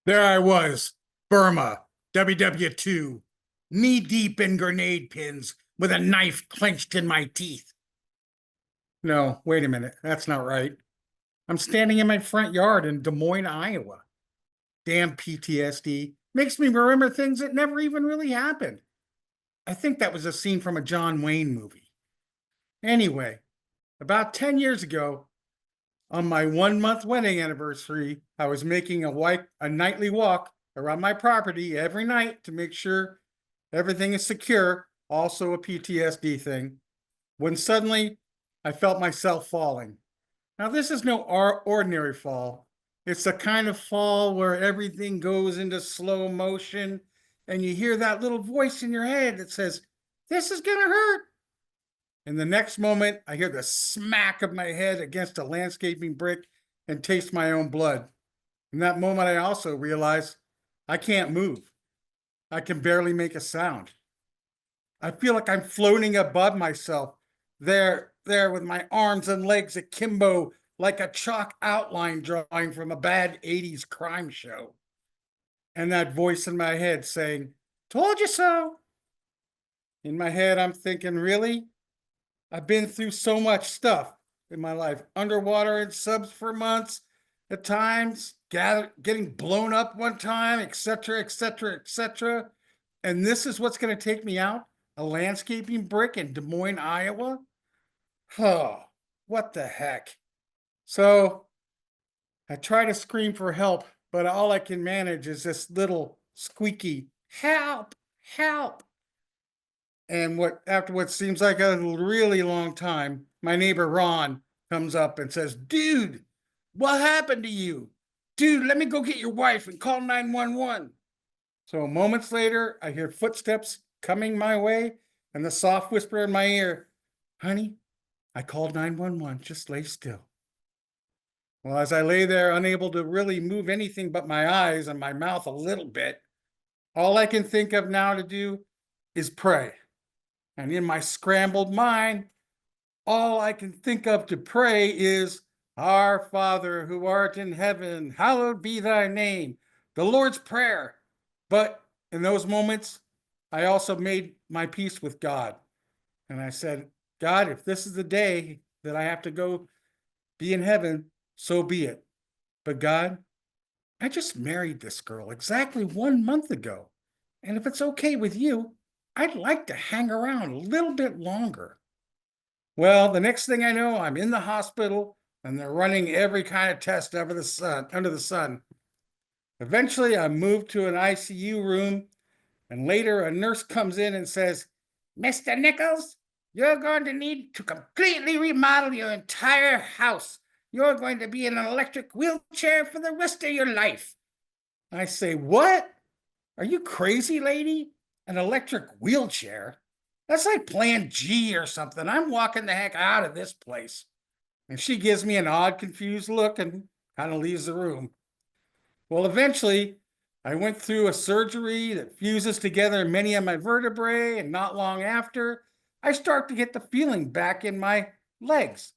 There I was, Burma, WW2, knee deep in grenade pins with a knife clenched in my teeth. No, wait a minute. That's not right. I'm standing in my front yard in Des Moines, Iowa. Damn PTSD makes me remember things that never even really happened. I think that was a scene from a John Wayne movie. Anyway, about 10 years ago, on my 1 month wedding anniversary, I was making a nightly walk around my property every night to make sure everything is secure, also a PTSD thing, when suddenly I felt myself falling. Now, this is no ordinary fall. It's the kind of fall where everything goes into slow motion and you hear that little voice in your head that says, "This is going to hurt." And the next moment, I hear the smack of my head against a landscaping brick and taste my own blood. In that moment, I also realize I can't move. I can barely make a sound. I feel like I'm floating above myself, there with my arms and legs akimbo, like a chalk outline drawing from a bad 80s crime show. And that voice in my head saying, "Told you so." In my head, I'm thinking, really? I've been through so much stuff in my life, underwater in subs for months, at times, getting blown up one time, etc., etc., etc. And this is what's going to take me out? A landscaping brick in Des Moines, Iowa? Oh, what the heck? So I try to scream for help, but all I can manage is this little squeaky, "Help, help." And after what seems like a really long time, my neighbor Ron comes up and says, "Dude, what happened to you? Dude, let me go get your wife and call 911." So moments later, I hear footsteps coming my way and the soft whisper in my ear, "Honey, I called 911, just lay still." Well, as I lay there, unable to really move anything but my eyes and my mouth a little bit, all I can think of now to do is pray. And in my scrambled mind, all I can think of to pray is, "Our Father who art in heaven, hallowed be thy name." The Lord's Prayer. But in those moments, I also made my peace with God. And I said, "God, if this is the day that I have to go be in heaven, so be it. But God, I just married this girl exactly 1 month ago. And if it's okay with you, I'd like to hang around a little bit longer." Well, the next thing I know, I'm in the hospital and they're running every kind of test under the sun. Eventually, I'm moved to an ICU room, and later a nurse comes in and says, "Mr. Nichols, you're going to need to completely remodel your entire house. You're going to be in an electric wheelchair for the rest of your life." I say, "What? Are you crazy, lady? An electric wheelchair? That's like Plan G or something. I'm walking the heck out of this place." And she gives me an odd, confused look and kind of leaves the room. Well, eventually, I went through a surgery that fuses together many of my vertebrae, and not long after, I start to get the feeling back in my legs.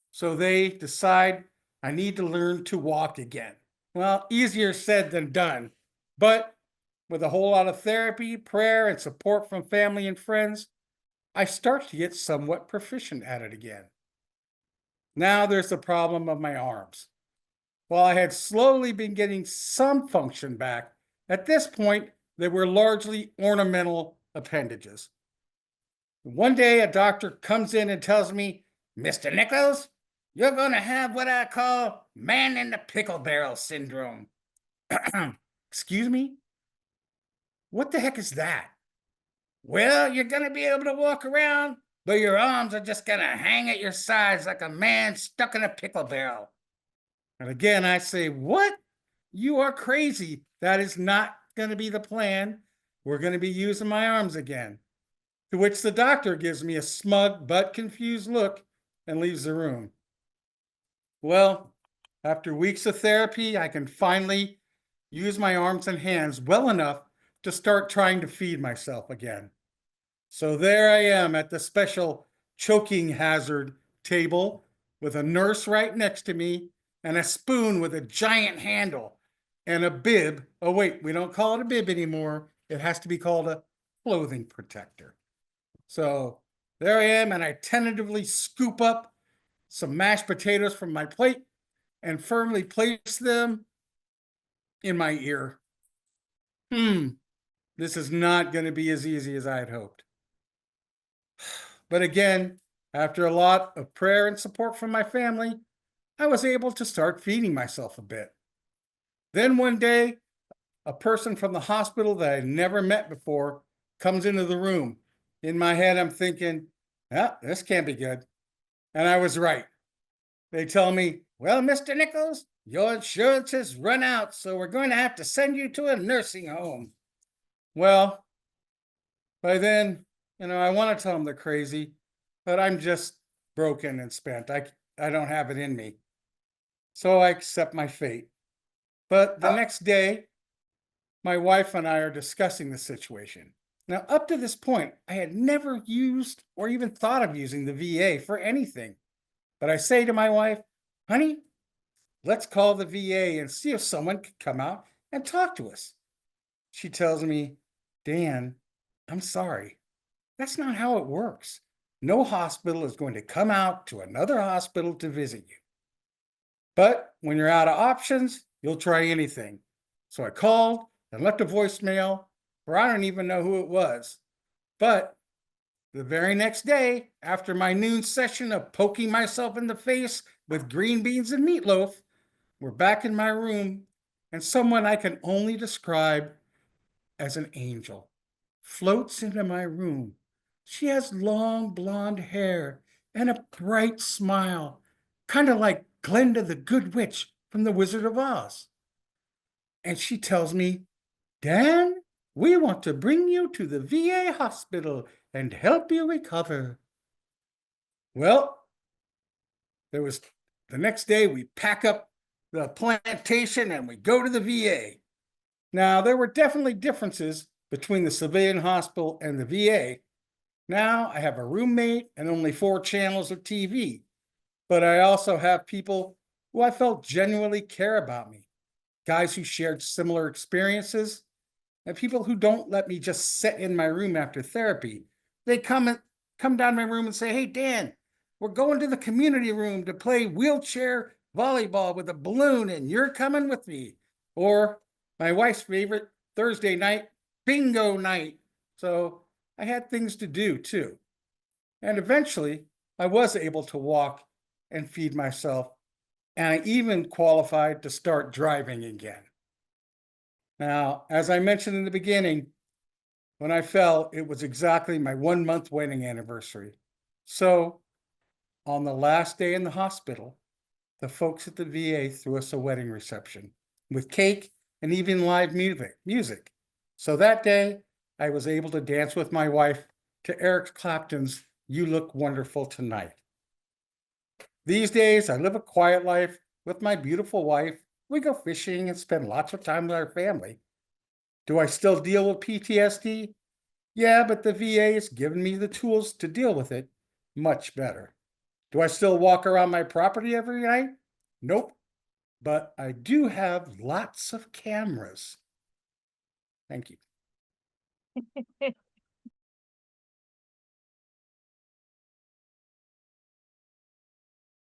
So they decide I need to learn to walk again. Well, easier said than done. But with a whole lot of therapy, prayer, and support from family and friends, I start to get somewhat proficient at it again. Now there's the problem of my arms. While I had slowly been getting some function back, at this point, they were largely ornamental appendages. One day, a doctor comes in and tells me, "Mr. Nichols, you're going to have what I call man in the pickle barrel syndrome." Excuse me? What the heck is that? "Well, you're going to be able to walk around, but your arms are just going to hang at your sides like a man stuck in a pickle barrel." And again, I say, "What? You are crazy. That is not going to be the plan. We're going to be using my arms again." To which the doctor gives me a smug but confused look and leaves the room. Well, after weeks of therapy, I can finally use my arms and hands well enough to start trying to feed myself again. So there I am at the special choking hazard table with a nurse right next to me and a spoon with a giant handle. and a bib. Oh, wait, we don't call it a bib anymore. It has to be called a clothing protector. So there I am, and I tentatively scoop up some mashed potatoes from my plate and firmly place them in my ear. This is not going to be as easy as I had hoped. But again, after a lot of prayer and support from my family, I was able to start feeding myself a bit. Then one day, a person from the hospital that I'd never met before comes into the room. In my head, I'm thinking, "Yeah, this can't be good." And I was right. They tell me, "Well, Mr. Nichols, your insurance has run out, so we're going to have to send you to a nursing home." Well, by then, I want to tell them they're crazy, but I'm just broken and spent. I don't have it in me. So I accept my fate. But the next day, my wife and I are discussing the situation. Now, up to this point, I had never used or even thought of using the VA for anything. But I say to my wife, "Honey, let's call the VA and see if someone could come out and talk to us." She tells me, "Dan, I'm sorry. That's not how it works. No hospital is going to come out to another hospital to visit you. But when you're out of options, you'll try anything." So I called and left a voicemail, or I don't even know who it was. But the very next day, after my noon session of poking myself in the face with green beans and meatloaf, we're back in my room, and someone I can only describe as an angel floats into my room. She has long blonde hair and a bright smile, kind of like Glinda the Good Witch from The Wizard of Oz. And she tells me, "Dan, we want to bring you to the VA hospital and help you recover." Well, there was the next day we pack up the plantation and we go to the VA. Now, there were definitely differences between the civilian hospital and the VA. Now I have a roommate and only 4 channels of TV, but I also have people who I felt genuinely care about me, guys who shared similar experiences, and people who don't let me just sit in my room after therapy. They come down my room and say, "Hey, Dan, we're going to the community room to play wheelchair volleyball with a balloon, and you're coming with me." Or my wife's favorite Thursday night, bingo night. So I had things to do too. And eventually, I was able to walk and feed myself, and I even qualified to start driving again. Now, as I mentioned in the beginning, when I fell, it was exactly my 1 month wedding anniversary. So, on the last day in the hospital, the folks at the VA threw us a wedding reception with cake and even live music. So that day, I was able to dance with my wife to Eric Clapton's "You Look Wonderful Tonight." These days, I live a quiet life with my beautiful wife. We go fishing and spend lots of time with our family. Do I still deal with PTSD? Yeah, but the VA has given me the tools to deal with it much better. Do I still walk around my property every night? Nope. But I do have lots of cameras. Thank you.